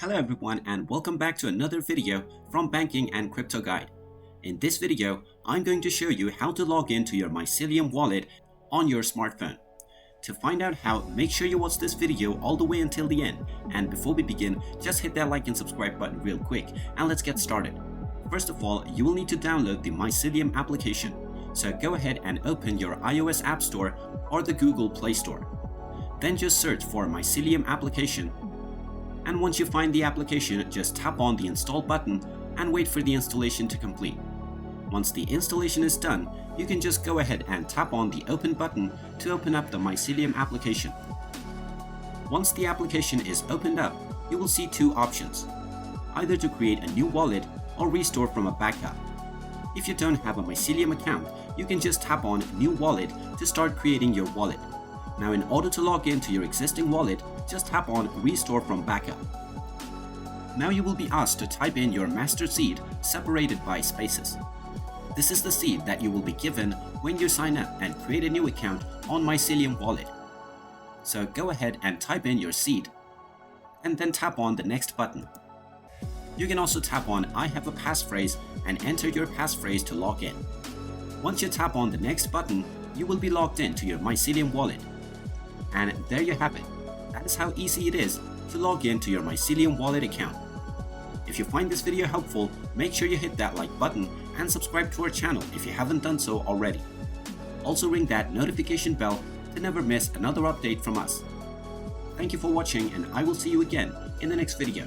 Hello everyone and welcome back to another video from Banking and Crypto Guide. In this video, I'm going to show you how to log into your Mycelium wallet on your smartphone. To find out how, make sure you watch this video all the way until the end, and before we begin, just hit that like and subscribe button real quick and let's get started. First of all, you will need to download the Mycelium application, so go ahead and open your iOS App Store or the Google Play Store. Then just search for Mycelium application. And once you find the application, just tap on the install button and wait for the installation to complete. Once the installation is done, you can just go ahead and tap on the open button to open up the Mycelium application. Once the application is opened up, you will see two options, either to create a new wallet or restore from a backup. If you don't have a Mycelium account, you can just tap on New Wallet to start creating your wallet. Now in order to log into your existing wallet, just tap on Restore from Backup. Now you will be asked to type in your master seed separated by spaces. This is the seed that you will be given when you sign up and create a new account on Mycelium wallet. So go ahead and type in your seed and then tap on the next button. You can also tap on I have a passphrase and enter your passphrase to log in. Once you tap on the next button, you will be logged into your Mycelium wallet. And there you have it. That is how easy it is to log into your Mycelium wallet account. If you find this video helpful, make sure you hit that like button and subscribe to our channel if you haven't done so already. Also ring that notification bell to never miss another update from us. Thank you for watching and I will see you again in the next video.